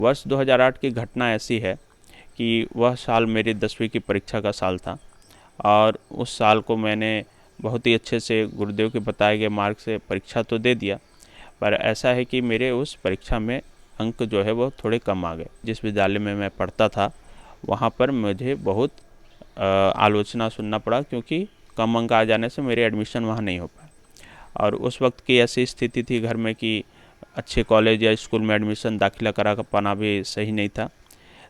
वर्ष 2008 की घटना ऐसी है कि वह साल मेरी 10वीं की परीक्षा का साल था और उस साल को मैंने बहुत ही अच्छे से गुरुदेव के बताए गए मार्ग से परीक्षा तो दे दिया, पर ऐसा है कि मेरे उस परीक्षा में अंक जो है वो थोड़े कम आ गए। जिस विद्यालय में मैं पढ़ता था वहाँ पर मुझे बहुत आलोचना सुनना पड़ा, क्योंकि कम अंक आ जाने से मेरे एडमिशन वहाँ नहीं हो पाया। और उस वक्त की ऐसी स्थिति थी घर में कि अच्छे कॉलेज या स्कूल में एडमिशन दाखिला करा पाना भी सही नहीं था।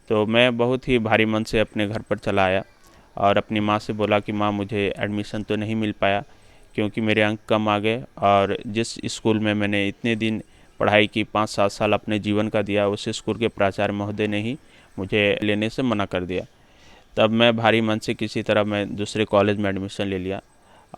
तो मैं बहुत ही भारी मन से अपने घर पर चला आया और अपनी माँ से बोला कि माँ, मुझे एडमिशन तो नहीं मिल पाया क्योंकि मेरे अंक कम आ गए, और जिस स्कूल में मैंने इतने दिन पढ़ाई की, 5-7 साल अपने जीवन का दिया, उस स्कूल के प्राचार्य महोदय ने ही मुझे लेने से मना कर दिया। तब मैं भारी मन से किसी तरह मैं दूसरे कॉलेज में एडमिशन ले लिया।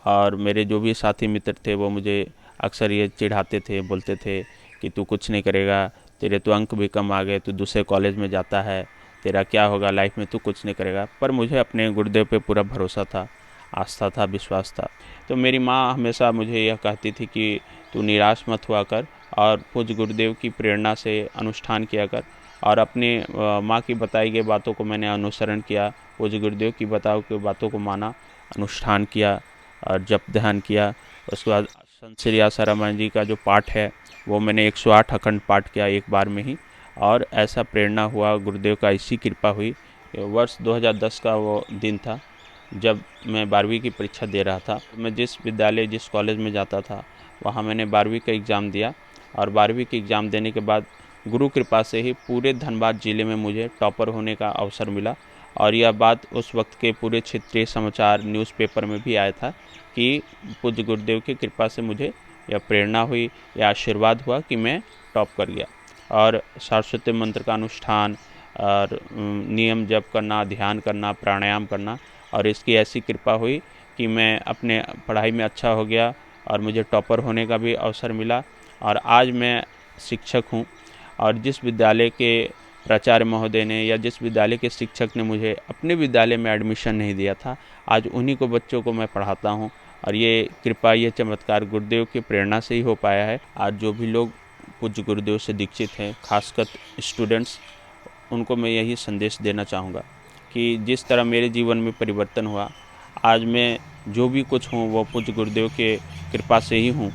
और मेरे जो भी साथी मित्र थे वो मुझे अक्सर ये चिढ़ाते थे, बोलते थे कि तू कुछ नहीं करेगा, तेरे तो अंक भी कम आ गए, तू दूसरे कॉलेज में जाता है, तेरा क्या होगा लाइफ में, तू कुछ नहीं करेगा। पर मुझे अपने गुरुदेव पे पूरा भरोसा था, आस्था था, विश्वास था। तो मेरी माँ हमेशा मुझे यह कहती थी कि तू निराश मत हुआ कर और पूज्य गुरुदेव की प्रेरणा से अनुष्ठान किया कर। और अपनी माँ की बताई गई बातों को मैंने अनुसरण किया, पूज्य गुरुदेव की बताई गई बातों को माना, अनुष्ठान किया और जप ध्यान किया। उसके बाद संत श्री आशा रामायण जी का जो पाठ है वो मैंने 108 अखंड पाठ किया एक बार में ही। और ऐसा प्रेरणा हुआ, गुरुदेव का ऐसी कृपा हुई। वर्ष 2010 का वो दिन था जब मैं 12वीं की परीक्षा दे रहा था। मैं जिस विद्यालय, जिस कॉलेज में जाता था वहाँ मैंने 12वीं का एग्ज़ाम दिया, और 12वीं की एग्ज़ाम देने के बाद गुरु कृपा से ही पूरे धनबाद ज़िले में मुझे टॉपर होने का अवसर मिला। और यह बात उस वक्त के पूरे क्षेत्रीय समाचार न्यूज़पेपर में भी आया था कि पूज्य गुरुदेव की कृपा से मुझे यह प्रेरणा हुई, यह आशीर्वाद हुआ कि मैं टॉप कर गया। और सरस्वती मंत्र का अनुष्ठान और नियम जप करना, ध्यान करना, प्राणायाम करना, और इसकी ऐसी कृपा हुई कि मैं अपने पढ़ाई में अच्छा हो गया और मुझे टॉपर होने का भी अवसर मिला। और आज मैं शिक्षक हूँ, और जिस विद्यालय के प्राचार्य महोदय ने या जिस विद्यालय के शिक्षक ने मुझे अपने विद्यालय में एडमिशन नहीं दिया था, आज उन्हीं को बच्चों को मैं पढ़ाता हूँ। और ये कृपा, ये चमत्कार गुरुदेव की प्रेरणा से ही हो पाया है। आज जो भी लोग पूज्य गुरुदेव से दीक्षित हैं, खासकर स्टूडेंट्स, उनको मैं यही संदेश देना चाहूँगा कि जिस तरह मेरे जीवन में परिवर्तन हुआ, आज मैं जो भी कुछ हूँ वो पूज्य गुरुदेव के कृपा से ही हूँ।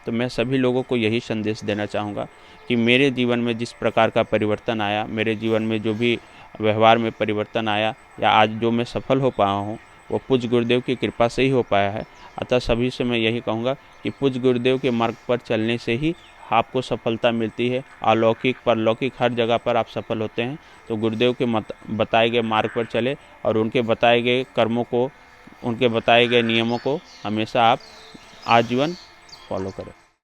तो मैं सभी लोगों को यही संदेश देना चाहूँगा कि मेरे जीवन में जिस प्रकार का परिवर्तन आया, मेरे जीवन में जो भी व्यवहार में परिवर्तन आया, या आज जो मैं सफल हो पाया हूँ, वो पूज्य गुरुदेव की कृपा से ही हो पाया है। अतः सभी से मैं यही कहूँगा कि पूज्य गुरुदेव के मार्ग पर चलने से ही आपको सफलता मिलती है। अलौकिक परलौकिक हर जगह पर आप सफल होते हैं। तो गुरुदेव के बताए गए मार्ग पर चले और उनके बताए गए कर्मों को, उनके बताए गए नियमों को हमेशा आप आजीवन फॉलो करें।